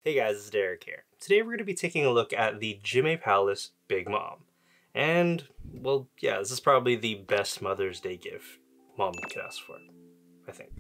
Hey guys, it's Derek here. Today we're going to be taking a look at the Jimei Palace Big Mom. And, well, yeah, this is probably the best Mother's Day gift Mom could ask for, I think.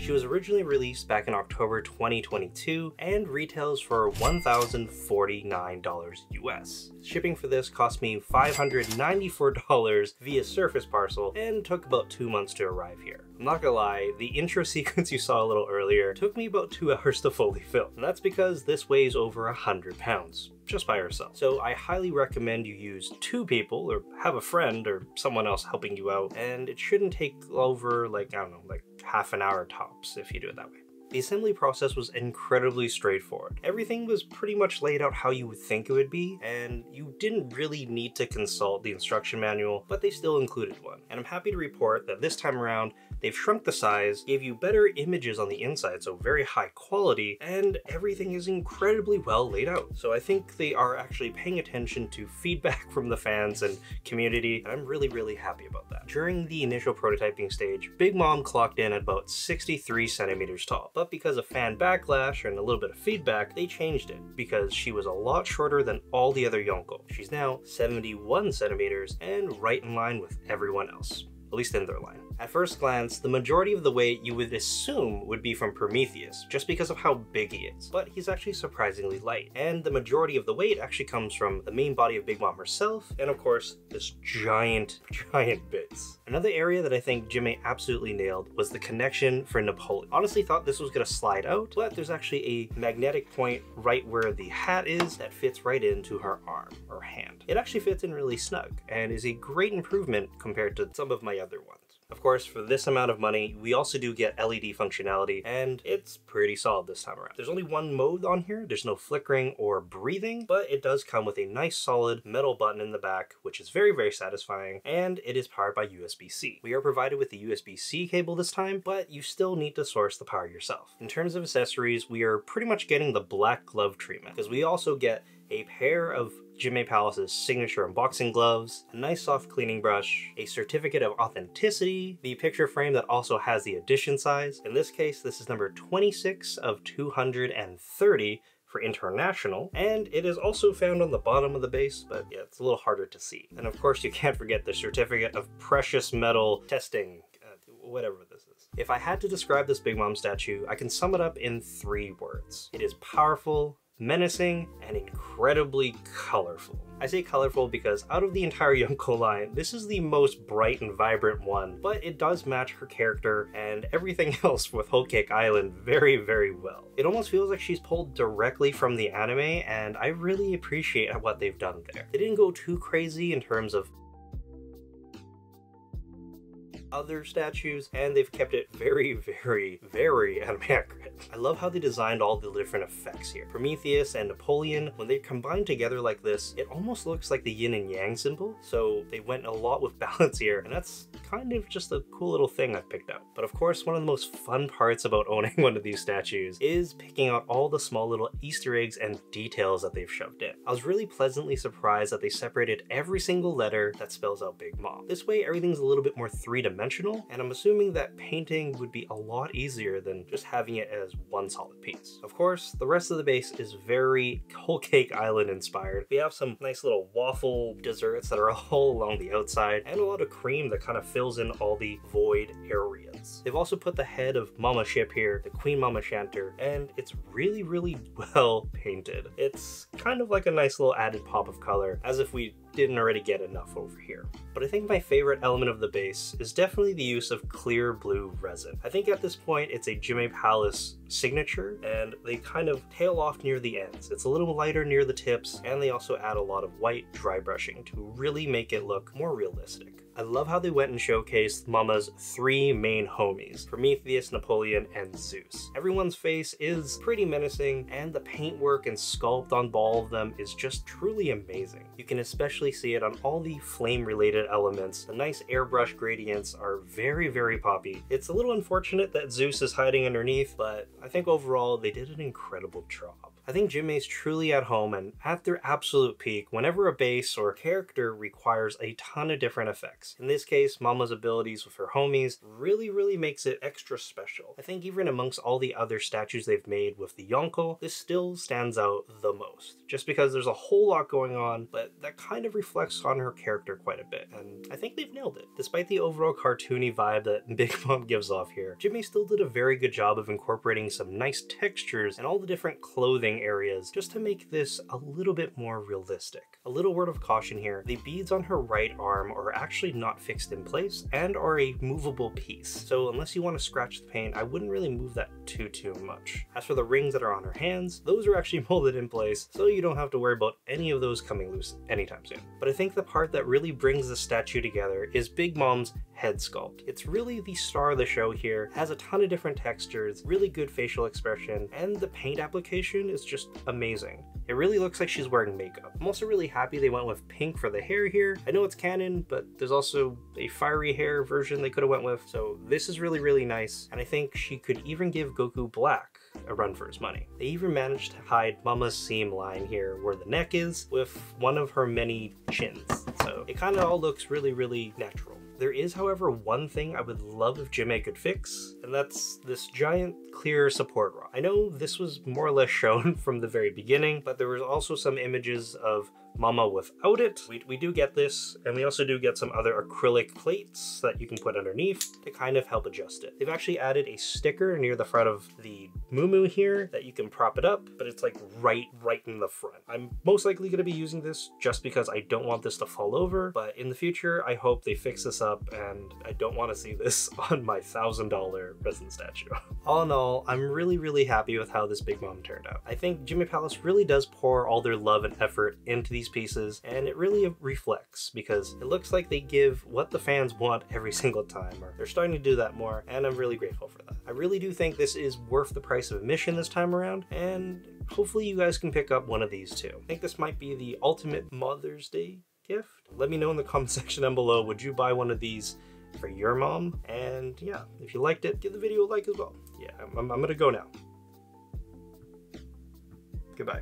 She was originally released back in October 2022 and retails for $1,049 US. Shipping for this cost me $594 via surface parcel and took about 2 months to arrive here. I'm not gonna lie, the intro sequence you saw a little earlier took me about 2 hours to fully film, and that's because this weighs over 100 pounds. Just by herself. So I highly recommend you use 2 people or have a friend or someone else helping you out, and it shouldn't take over like half an hour tops if you do it that way. The assembly process was incredibly straightforward. Everything was pretty much laid out how you would think it would be, and you didn't really need to consult the instruction manual, but they still included one. And I'm happy to report that this time around, they've shrunk the size, gave you better images on the inside, so very high quality, and everything is incredibly well laid out. So I think they are actually paying attention to feedback from the fans and community, and I'm really happy about that. During the initial prototyping stage, Big Mom clocked in at about 63 centimeters tall. But because of fan backlash and a little bit of feedback, they changed it because she was a lot shorter than all the other Yonko. She's now 71 centimeters and right in line with everyone else, at least in their line. At first glance, the majority of the weight you would assume would be from Prometheus, just because of how big he is, but he's actually surprisingly light, and the majority of the weight actually comes from the main body of Big Mom herself, and of course, this giant bits. Another area that I think Jimei absolutely nailed was the connection for Napoleon. Honestly thought this was gonna slide out, but there's actually a magnetic point right where the hat is that fits right into her arm or hand. It actually fits in really snug, and is a great improvement compared to some of my other ones. Of course, for this amount of money, we also do get LED functionality, and it's pretty solid this time around. There's only one mode on here, there's no flickering or breathing, but it does come with a nice solid metal button in the back, which is very satisfying, and it is powered by USB-C. We are provided with the USB-C cable this time, but you still need to source the power yourself. In terms of accessories, we are pretty much getting the black glove treatment, because we also get a pair of Jimei Palace's signature unboxing gloves, a nice soft cleaning brush, a certificate of authenticity, the picture frame that also has the edition size. In this case, this is number 26 of 230 for international, and it is also found on the bottom of the base, but yeah, it's a little harder to see. And of course, you can't forget the certificate of precious metal testing, whatever this is. If I had to describe this Big Mom statue, I can sum it up in 3 words. It is powerful, menacing, and incredibly colorful. I say colorful because out of the entire Yonko line, this is the most bright and vibrant one, but it does match her character and everything else with Whole Cake Island very well. It almost feels like she's pulled directly from the anime, and I really appreciate what they've done there. They didn't go too crazy in terms of other statues, and they've kept it very anime accurate. I love how they designed all the different effects here. Prometheus and Napoleon, when they combine together like this, it almost looks like the yin and yang symbol, so they went a lot with balance here, and that's kind of just a cool little thing I've picked out. But of course, one of the most fun parts about owning one of these statues is picking out all the small little Easter eggs and details that they've shoved in. I was really pleasantly surprised that they separated every single letter that spells out Big Mom. This way, everything's a little bit more three-dimensional, and I'm assuming that painting would be a lot easier than just having it as one solid piece. Of course, the rest of the base is very Whole Cake Island inspired. We have some nice little waffle desserts that are all along the outside, and a lot of cream that kind of fills in all the void areas. They've also put the head of Mama Ship here, the Queen Mama Shanter, and it's really well painted. It's kind of like a nice little added pop of color, as if we didn't already get enough over here. But I think my favorite element of the base is definitely the use of clear blue resin. I think at this point it's a Jimei Palace signature, and they kind of tail off near the ends. It's a little lighter near the tips, and they also add a lot of white dry brushing to really make it look more realistic. I love how they went and showcased Mama's 3 main homies, Prometheus, Napoleon, and Zeus. Everyone's face is pretty menacing, and the paintwork and sculpt on all of them is just truly amazing. You can especially see it on all the flame-related elements. The nice airbrush gradients are very, very poppy. It's a little unfortunate that Zeus is hiding underneath, but I think overall they did an incredible job. I think Jimei's truly at home and at their absolute peak whenever a base or character requires a ton of different effects. In this case, Mama's abilities with her homies really makes it extra special. I think even amongst all the other statues they've made with the Yonko, this still stands out the most. Just because there's a whole lot going on, but that kind of reflects on her character quite a bit, and I think they've nailed it. Despite the overall cartoony vibe that Big Mom gives off here, Jimei still did a very good job of incorporating some nice textures and all the different clothing areas just to make this a little bit more realistic. A little word of caution here, the beads on her right arm are actually not fixed in place and are a movable piece. So unless you want to scratch the paint, I wouldn't really move that too much. As for the rings that are on her hands, those are actually molded in place, so you don't have to worry about any of those coming loose anytime soon. But I think the part that really brings the statue together is Big Mom's head sculpt. It's really the star of the show here, has a ton of different textures, really good facial expression, and the paint application is just amazing. It really looks like she's wearing makeup. I'm also really happy they went with pink for the hair here. I know it's canon, but there's also a fiery hair version they could have went with, so this is really nice, and I think she could even give Goku black a run for his money. They even managed to hide Mama's seam line here where the neck is with one of her many chins, so it kind of all looks really natural. There is, however, one thing I would love if Jimei could fix, and that's this giant clear support rock. I know this was more or less shown from the very beginning, but there was also some images of Mama without it. We do get this, and we also do get some other acrylic plates that you can put underneath to kind of help adjust it. They've actually added a sticker near the front of the Moo here that you can prop it up, but it's like right in the front. I'm most likely going to be using this just because I don't want this to fall over, but in the future I hope they fix this up, and I don't want to see this on my $1,000 resin statue. All in all, I'm really happy with how this Big Mom turned out. I think Jimei Palace really does pour all their love and effort into these pieces, and it really reflects because it looks like they give what the fans want every single time, or they're starting to do that more, and I'm really grateful for that. I really do think this is worth the price of admission this time around, and hopefully you guys can pick up one of these too. I think this might be the ultimate Mother's Day gift. Let me know in the comment section down below, would you buy one of these for your mom? And yeah, if you liked it, give the video a like as well. Yeah, I'm gonna go now. Goodbye.